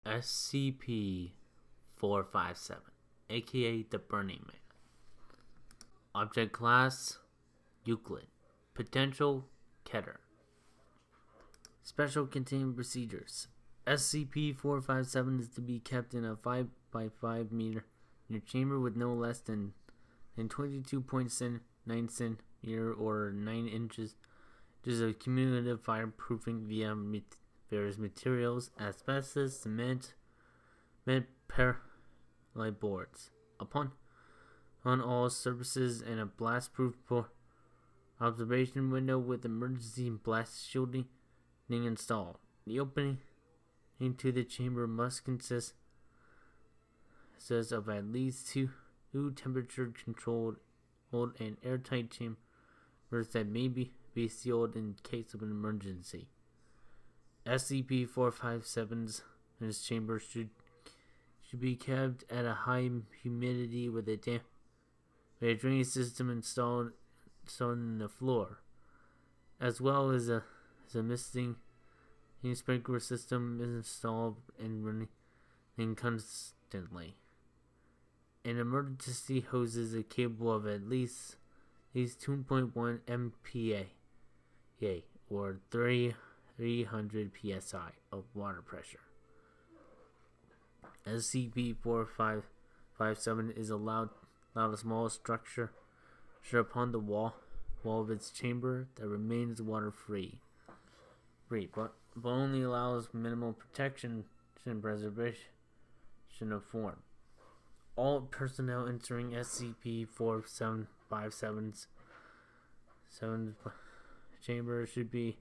SCP-457, aka the Burning Man. Object Class Euclid. Potential Keter. Special Containment Procedures. SCP-457 is to be kept in a 5 by 5 meter chamber with no less than 22.9 cm or 9 inches of cumulative fireproofing via various materials, asbestos, cement, perlite boards. Upon on all surfaces and a blast-proof observation window with emergency blast shielding installed. The opening into the chamber must consist of at least two temperature-controlled and airtight chambers that may be sealed in case of an emergency. SCP-457's chamber should be kept at a high humidity with a drainage system installed in the floor, as well as a misting sprinkler system is installed and running constantly. An emergency hoses are capable of at least 2.1 MPa or 300 psi of water pressure. SCP-457 is allowed a small structure upon the wall of its chamber that remains water-free, but only allows minimal protection and preservation of form. All personnel entering SCP-457's chamber should be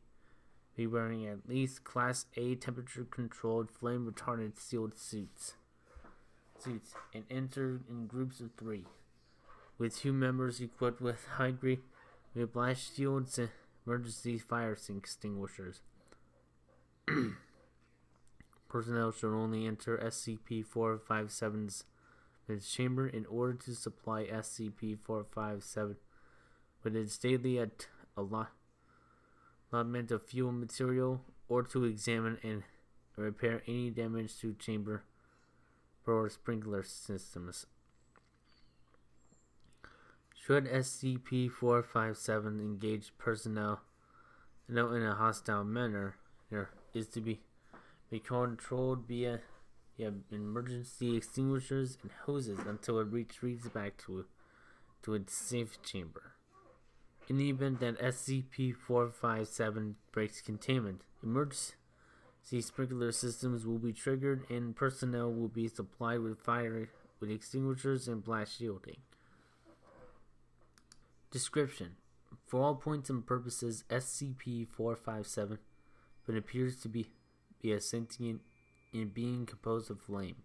wearing at least Class A temperature-controlled, flame-retardant sealed suits, and enter in groups of 3, with 2 members equipped with high-grade blast shields and emergency fire extinguishers. Personnel should only enter SCP-457's chamber in order to supply SCP-457 with its daily allotment of fuel material, or to examine and repair any damage to chamber or sprinkler systems. Should SCP-457 engage personnel in a hostile manner, is to be controlled via emergency extinguishers and hoses until it retreats back to its safe chamber. In the event that SCP-457 breaks containment, emergency sprinkler systems will be triggered and personnel will be supplied with extinguishers and blast shielding. Description: for all points and purposes, SCP-457 appears to be a sentient being composed of flame.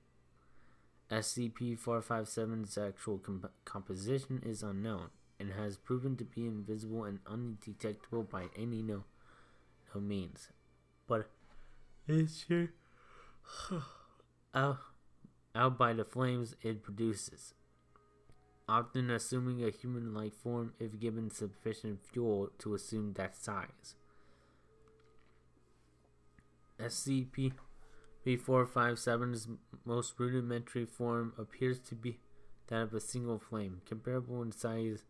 SCP-457's actual composition is unknown and has proven to be invisible and undetectable by any known means, but it's out by the flames it produces, often assuming a human-like form if given sufficient fuel to assume that size. SCP-457's most rudimentary form appears to be that of a single flame, comparable in size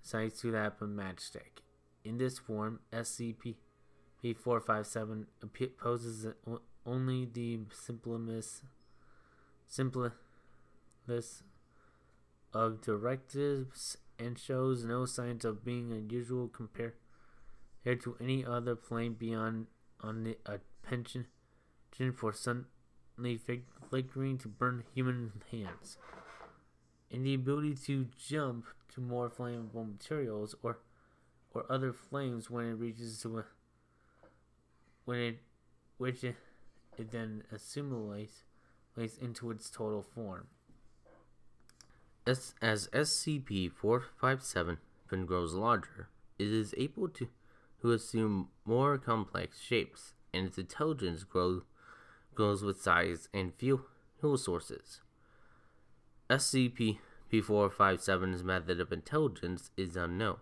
to that of a matchstick. In this form, SCP-457 poses only the simplest of directives and shows no signs of being unusual compared to any other flame beyond a penchant for suddenly flickering to burn human hands, and the ability to jump to more flammable materials or other flames when it reaches which it then assimilates into its total form. As SCP-457 grows larger, it is able to assume more complex shapes, and its intelligence grows with size and fuel sources. SCP-457's method of intelligence is unknown,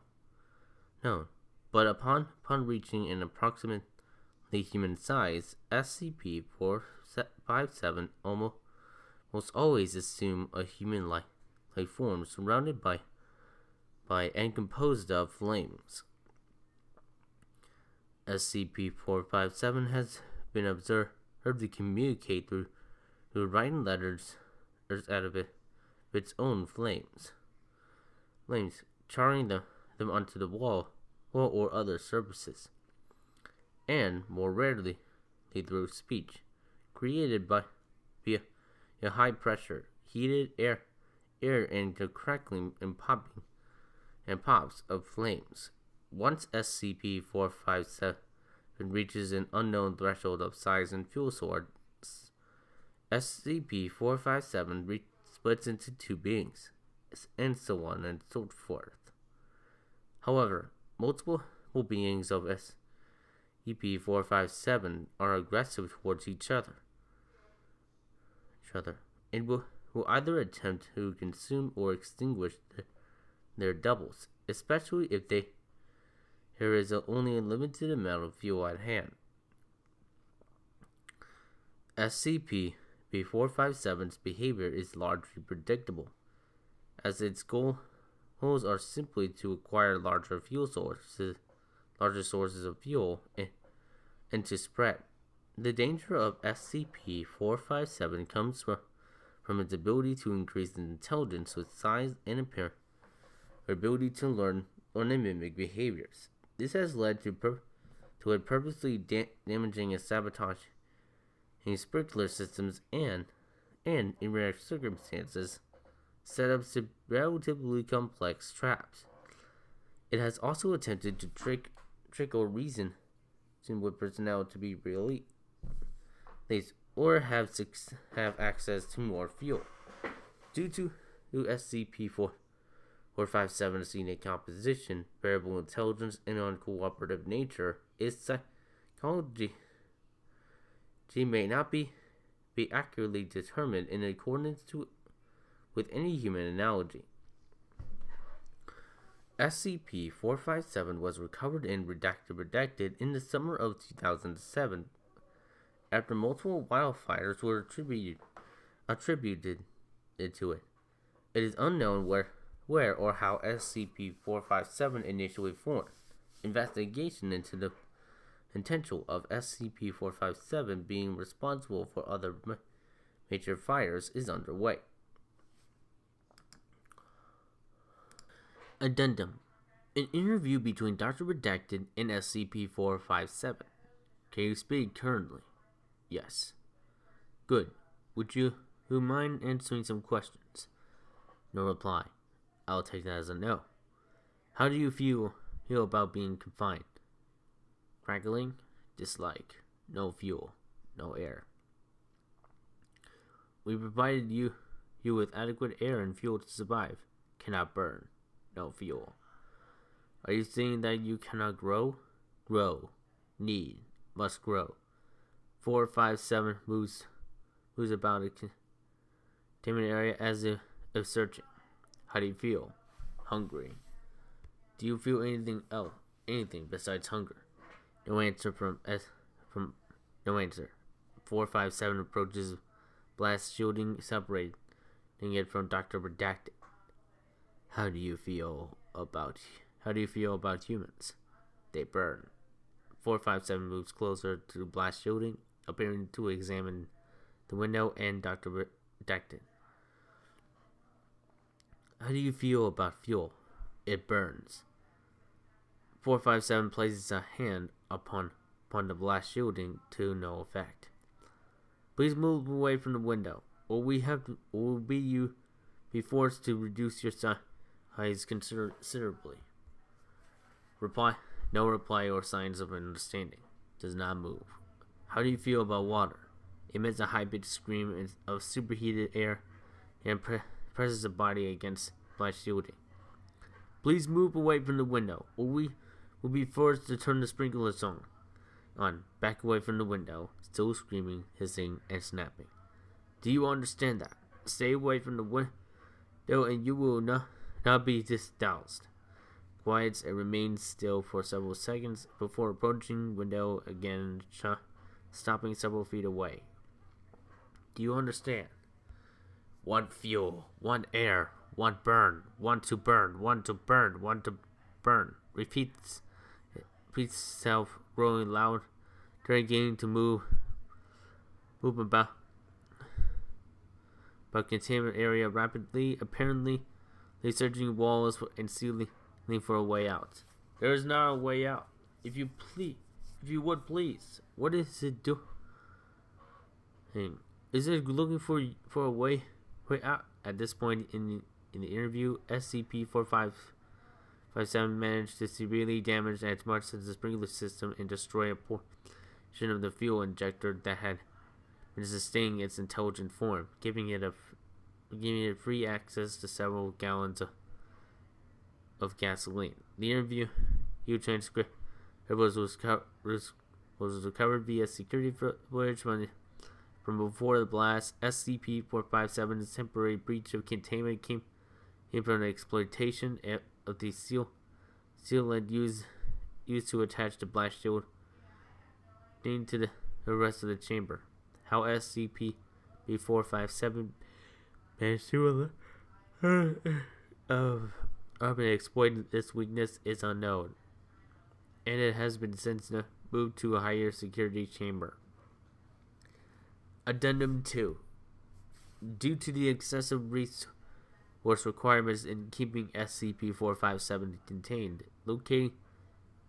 but upon reaching an approximately human size, SCP-457 SCP-457 almost always assume a human-like form surrounded by and composed of flames. SCP-457 has been observed to communicate through writing letters out of its own flames, charring them onto the wall or other surfaces, and more rarely through speech, created via high pressure, heated air and the crackling and pops of flames. Once SCP-457 reaches an unknown threshold of size and fuel source, SCP-457 splits into two beings, and so on and so forth. However, multiple beings of SCP-457 are aggressive towards each other and will either attempt to consume or extinguish their doubles, especially if there is only a limited amount of fuel at hand. SCP-457's behavior is largely predictable, as its goals are simply to acquire larger sources of fuel and to spread. The danger of SCP-457 comes from its ability to increase in intelligence with size and appearance, or ability to learn and mimic behaviors. This has led to it purposely damaging and sabotaging sprinkler systems and, in rare circumstances, set up relatively complex traps. It has also attempted to trick or reason with personnel to be released or have access to more fuel. Due to SCP-457's unique composition, variable intelligence, and uncooperative nature, its psychology may not be accurately determined in accordance with any human analogy. SCP-457 was recovered and redacted in the summer of 2007 after multiple wildfires were attributed to it. It is unknown where or how SCP-457 initially formed. Investigation into the potential of SCP-457 being responsible for other major fires is underway. Addendum: an interview between Dr. Redacted and SCP-457. Can you speak currently? Yes. Good. Would you mind answering some questions? No reply. I'll take that as a no. How do you feel about being confined? Crackling? Dislike. No fuel. No air. We provided you with adequate air and fuel to survive. Cannot burn. No fuel. Are you saying that you cannot grow? Grow. Need. Must grow. 457 moves about a containment area as if searching. How do you feel? Hungry. Do you feel anything else? Anything besides hunger? No answer no answer. 457 approaches blast shielding, separating it from Dr. Redacted. How do you feel about humans? They burn. 457 moves closer to blast shielding, appearing to examine the window and Dr. Redacted. How do you feel about fuel? It burns. 457 places a hand upon the blast shielding to no effect. Please move away from the window, or be forced to reduce your size considerably. Reply: no reply or signs of understanding. Does not move. How do you feel about water? Emits a high-pitched scream of superheated air and presses the body against blast shielding. Please move away from the window, or we will be forced to turn the sprinklers on. Back away from the window, still screaming, hissing, and snapping. Do you understand that? Stay away from the window, and you will not be doused. Quiets and remains still for several seconds before approaching window again, stopping several feet away. Do you understand? One fuel, one air, one burn, one to burn, one to burn, one to burn. Repeats itself, growing loud, beginning to move about containment area rapidly, apparently researching walls and ceiling for a way out. There is not a way out. If you would please. What is it doing? Is it looking for a way out? At this point in the interview, SCP-4557 managed to severely damage as much as the sprinkler system and destroy a portion of the fuel injector that had been sustaining its intelligent form, giving it free access to several gallons of gasoline. The interview transcript was recovered via security footage from before the blast. SCP-457's temporary breach of containment came from the exploitation of the sealant used to attach the blast shield into the rest of the chamber. How SCP-457 managed to exploit this weakness is unknown, and it has been since moved to a higher security chamber. Addendum 2. Due to the excessive resource requirements in keeping SCP-457 contained, locating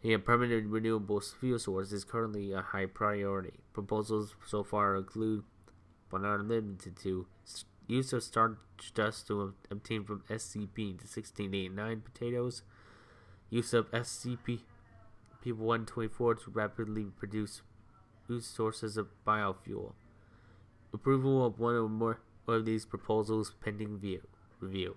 a permanent renewable fuel source is currently a high priority. Proposals so far include, but are limited to, use of starch dust to obtain from SCP-1689 potatoes, use of SCP-124 to rapidly produce new sources of biofuel. Approval of one or more of these proposals pending review.